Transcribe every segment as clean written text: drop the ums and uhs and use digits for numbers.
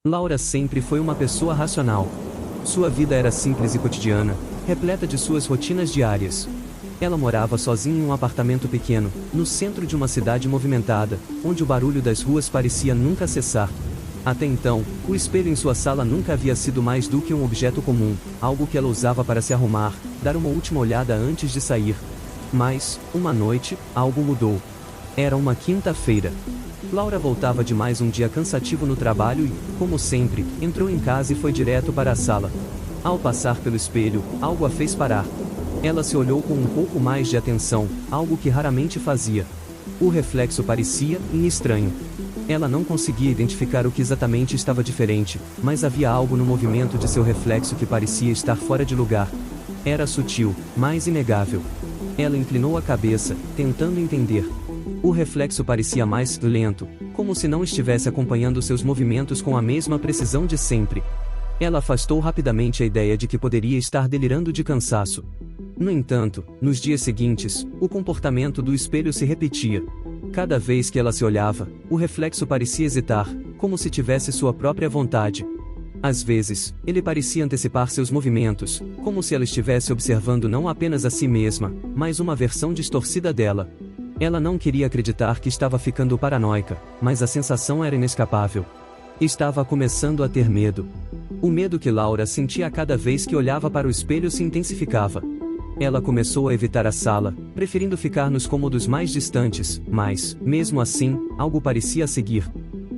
Laura sempre foi uma pessoa racional. Sua vida era simples e cotidiana, repleta de suas rotinas diárias. Ela morava sozinha em um apartamento pequeno, no centro de uma cidade movimentada, onde o barulho das ruas parecia nunca cessar. Até então, o espelho em sua sala nunca havia sido mais do que um objeto comum, algo que ela usava para se arrumar, dar uma última olhada antes de sair. Mas, uma noite, algo mudou. Era uma quinta-feira. Laura voltava de mais um dia cansativo no trabalho e, como sempre, entrou em casa e foi direto para a sala. Ao passar pelo espelho, algo a fez parar. Ela se olhou com um pouco mais de atenção, algo que raramente fazia. O reflexo parecia estranho. Ela não conseguia identificar o que exatamente estava diferente, mas havia algo no movimento de seu reflexo que parecia estar fora de lugar. Era sutil, mas inegável. Ela inclinou a cabeça, tentando entender. O reflexo parecia mais lento, como se não estivesse acompanhando seus movimentos com a mesma precisão de sempre. Ela afastou rapidamente a ideia de que poderia estar delirando de cansaço. No entanto, nos dias seguintes, o comportamento do espelho se repetia. Cada vez que ela se olhava, o reflexo parecia hesitar, como se tivesse sua própria vontade. Às vezes, ele parecia antecipar seus movimentos, como se ela estivesse observando não apenas a si mesma, mas uma versão distorcida dela. Ela não queria acreditar que estava ficando paranoica, mas a sensação era inescapável. Estava começando a ter medo. O medo que Laura sentia a cada vez que olhava para o espelho se intensificava. Ela começou a evitar a sala, preferindo ficar nos cômodos mais distantes, mas, mesmo assim, algo parecia seguir.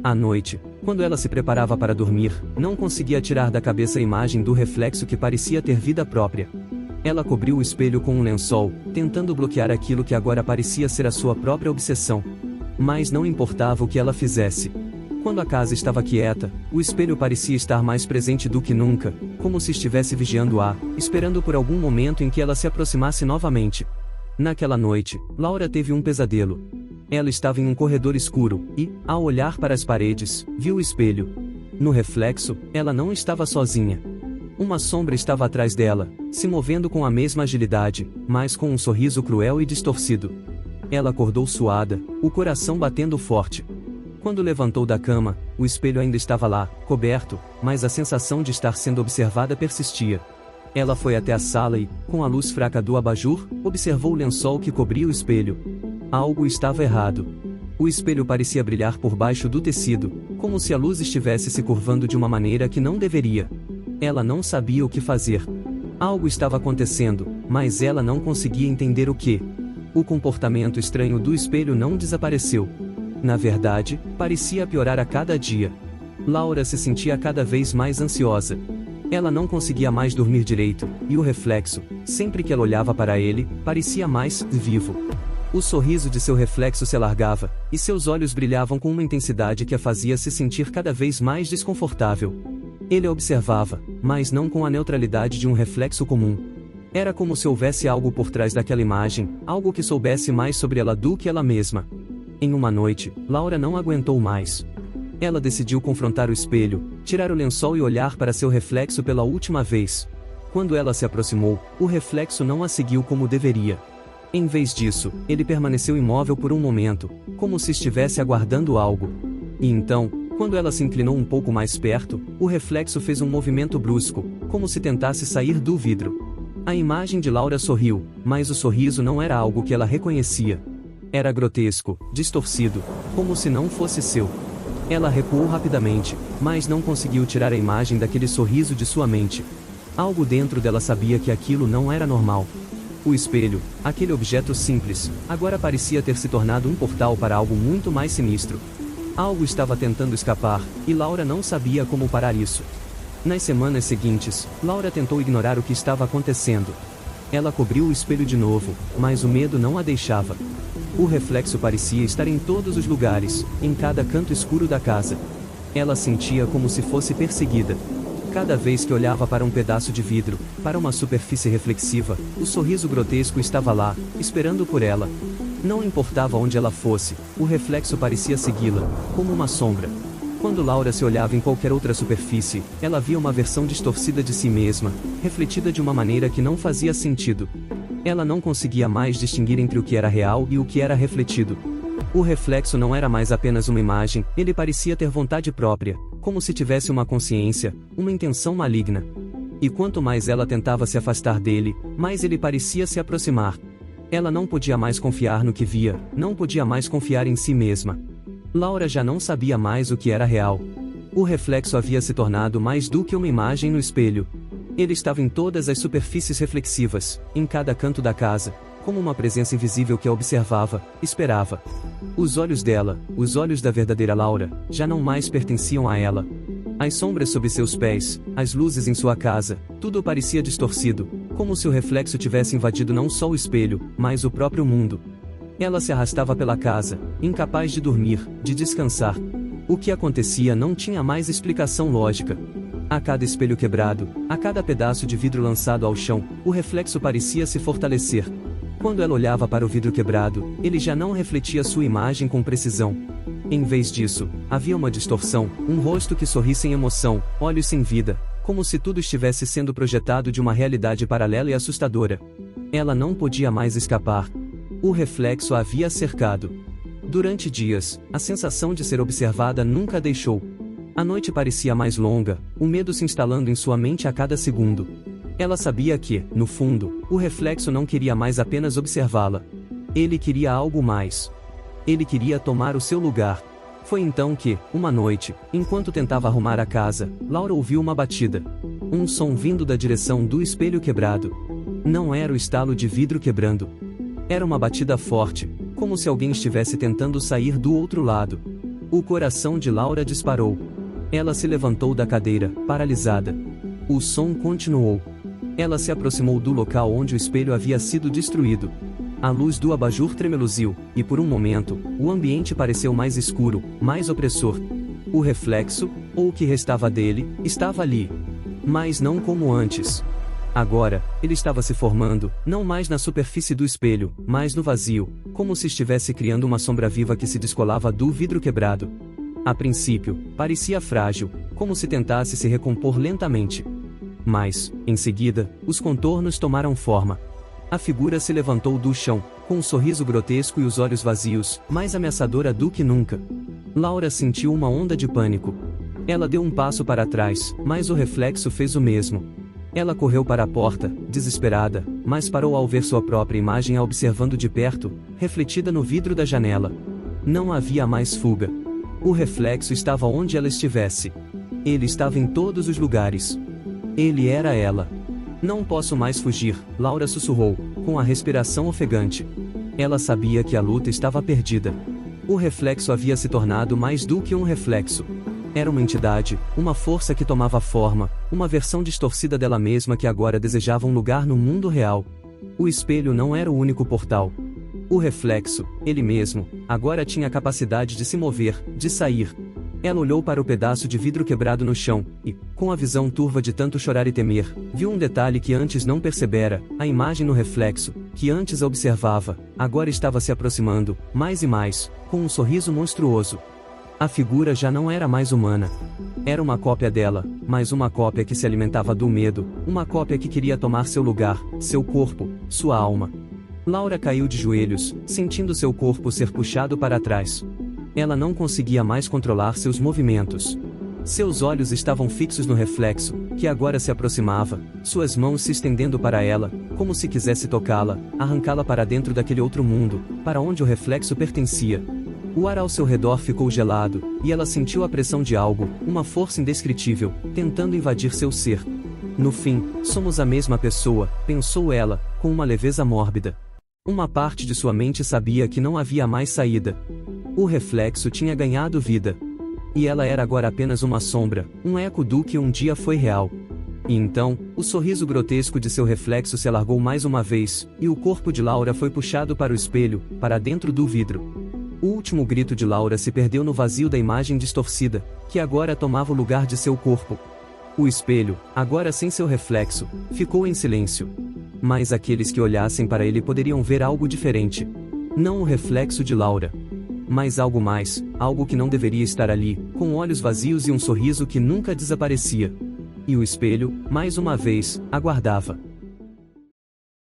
À noite, quando ela se preparava para dormir, não conseguia tirar da cabeça a imagem do reflexo que parecia ter vida própria. Ela cobriu o espelho com um lençol, tentando bloquear aquilo que agora parecia ser a sua própria obsessão. Mas não importava o que ela fizesse. Quando a casa estava quieta, o espelho parecia estar mais presente do que nunca, como se estivesse vigiando-a, esperando por algum momento em que ela se aproximasse novamente. Naquela noite, Laura teve um pesadelo. Ela estava em um corredor escuro, e, ao olhar para as paredes, viu o espelho. No reflexo, ela não estava sozinha. Uma sombra estava atrás dela, se movendo com a mesma agilidade, mas com um sorriso cruel e distorcido. Ela acordou suada, o coração batendo forte. Quando levantou da cama, o espelho ainda estava lá, coberto, mas a sensação de estar sendo observada persistia. Ela foi até a sala e, com a luz fraca do abajur, observou o lençol que cobria o espelho. Algo estava errado. O espelho parecia brilhar por baixo do tecido, como se a luz estivesse se curvando de uma maneira que não deveria. Ela não sabia o que fazer. Algo estava acontecendo, mas ela não conseguia entender o que. O comportamento estranho do espelho não desapareceu. Na verdade, parecia piorar a cada dia. Laura se sentia cada vez mais ansiosa. Ela não conseguia mais dormir direito, e o reflexo, sempre que ela olhava para ele, parecia mais vivo. O sorriso de seu reflexo se alargava, e seus olhos brilhavam com uma intensidade que a fazia se sentir cada vez mais desconfortável. Ele a observava, mas não com a neutralidade de um reflexo comum. Era como se houvesse algo por trás daquela imagem, algo que soubesse mais sobre ela do que ela mesma. Em uma noite, Laura não aguentou mais. Ela decidiu confrontar o espelho, tirar o lençol e olhar para seu reflexo pela última vez. Quando ela se aproximou, o reflexo não a seguiu como deveria. Em vez disso, ele permaneceu imóvel por um momento, como se estivesse aguardando algo. E então, quando ela se inclinou um pouco mais perto, o reflexo fez um movimento brusco, como se tentasse sair do vidro. A imagem de Laura sorriu, mas o sorriso não era algo que ela reconhecia. Era grotesco, distorcido, como se não fosse seu. Ela recuou rapidamente, mas não conseguiu tirar a imagem daquele sorriso de sua mente. Algo dentro dela sabia que aquilo não era normal. O espelho, aquele objeto simples, agora parecia ter se tornado um portal para algo muito mais sinistro. Algo estava tentando escapar, e Laura não sabia como parar isso. Nas semanas seguintes, Laura tentou ignorar o que estava acontecendo. Ela cobriu o espelho de novo, mas o medo não a deixava. O reflexo parecia estar em todos os lugares, em cada canto escuro da casa. Ela sentia como se fosse perseguida. Cada vez que olhava para um pedaço de vidro, para uma superfície reflexiva, o sorriso grotesco estava lá, esperando por ela. Não importava onde ela fosse, o reflexo parecia segui-la, como uma sombra. Quando Laura se olhava em qualquer outra superfície, ela via uma versão distorcida de si mesma, refletida de uma maneira que não fazia sentido. Ela não conseguia mais distinguir entre o que era real e o que era refletido. O reflexo não era mais apenas uma imagem, ele parecia ter vontade própria, como se tivesse uma consciência, uma intenção maligna. E quanto mais ela tentava se afastar dele, mais ele parecia se aproximar. Ela não podia mais confiar no que via, não podia mais confiar em si mesma. Laura já não sabia mais o que era real. O reflexo havia se tornado mais do que uma imagem no espelho. Ele estava em todas as superfícies reflexivas, em cada canto da casa, como uma presença invisível que a observava, esperava. Os olhos dela, os olhos da verdadeira Laura, já não mais pertenciam a ela. As sombras sob seus pés, as luzes em sua casa, tudo parecia distorcido, como se o reflexo tivesse invadido não só o espelho, mas o próprio mundo. Ela se arrastava pela casa, incapaz de dormir, de descansar. O que acontecia não tinha mais explicação lógica. A cada espelho quebrado, a cada pedaço de vidro lançado ao chão, o reflexo parecia se fortalecer. Quando ela olhava para o vidro quebrado, ele já não refletia sua imagem com precisão. Em vez disso, havia uma distorção, um rosto que sorri sem emoção, olhos sem vida, como se tudo estivesse sendo projetado de uma realidade paralela e assustadora. Ela não podia mais escapar. O reflexo a havia cercado. Durante dias, a sensação de ser observada nunca a deixou. A noite parecia mais longa, o medo se instalando em sua mente a cada segundo. Ela sabia que, no fundo, o reflexo não queria mais apenas observá-la. Ele queria algo mais. Ele queria tomar o seu lugar. Foi então que, uma noite, enquanto tentava arrumar a casa, Laura ouviu uma batida. Um som vindo da direção do espelho quebrado. Não era o estalo de vidro quebrando. Era uma batida forte, como se alguém estivesse tentando sair do outro lado. O coração de Laura disparou. Ela se levantou da cadeira, paralisada. O som continuou. Ela se aproximou do local onde o espelho havia sido destruído. A luz do abajur tremeluziu, e por um momento, o ambiente pareceu mais escuro, mais opressor. O reflexo, ou o que restava dele, estava ali. Mas não como antes. Agora, ele estava se formando, não mais na superfície do espelho, mas no vazio, como se estivesse criando uma sombra viva que se descolava do vidro quebrado. A princípio, parecia frágil, como se tentasse se recompor lentamente. Mas, em seguida, os contornos tomaram forma. A figura se levantou do chão, com um sorriso grotesco e os olhos vazios, mais ameaçadora do que nunca. Laura sentiu uma onda de pânico. Ela deu um passo para trás, mas o reflexo fez o mesmo. Ela correu para a porta, desesperada, mas parou ao ver sua própria imagem a observando de perto, refletida no vidro da janela. Não havia mais fuga. O reflexo estava onde ela estivesse. Ele estava em todos os lugares. Ele era ela. Não posso mais fugir, Laura sussurrou, com a respiração ofegante. Ela sabia que a luta estava perdida. O reflexo havia se tornado mais do que um reflexo. Era uma entidade, uma força que tomava forma, uma versão distorcida dela mesma que agora desejava um lugar no mundo real. O espelho não era o único portal. O reflexo, ele mesmo, agora tinha a capacidade de se mover, de sair. Ela olhou para o pedaço de vidro quebrado no chão, e, com a visão turva de tanto chorar e temer, viu um detalhe que antes não percebera: a imagem no reflexo, que antes a observava, agora estava se aproximando, mais e mais, com um sorriso monstruoso. A figura já não era mais humana. Era uma cópia dela, mas uma cópia que se alimentava do medo, uma cópia que queria tomar seu lugar, seu corpo, sua alma. Laura caiu de joelhos, sentindo seu corpo ser puxado para trás. Ela não conseguia mais controlar seus movimentos. Seus olhos estavam fixos no reflexo, que agora se aproximava, suas mãos se estendendo para ela, como se quisesse tocá-la, arrancá-la para dentro daquele outro mundo, para onde o reflexo pertencia. O ar ao seu redor ficou gelado, e ela sentiu a pressão de algo, uma força indescritível, tentando invadir seu ser. No fim, somos a mesma pessoa, pensou ela, com uma leveza mórbida. Uma parte de sua mente sabia que não havia mais saída. O reflexo tinha ganhado vida. E ela era agora apenas uma sombra, um eco do que um dia foi real. E então, o sorriso grotesco de seu reflexo se alargou mais uma vez, e o corpo de Laura foi puxado para o espelho, para dentro do vidro. O último grito de Laura se perdeu no vazio da imagem distorcida, que agora tomava o lugar de seu corpo. O espelho, agora sem seu reflexo, ficou em silêncio. Mas aqueles que olhassem para ele poderiam ver algo diferente. Não o reflexo de Laura. Mas algo mais, algo que não deveria estar ali, com olhos vazios e um sorriso que nunca desaparecia. E o espelho, mais uma vez, aguardava.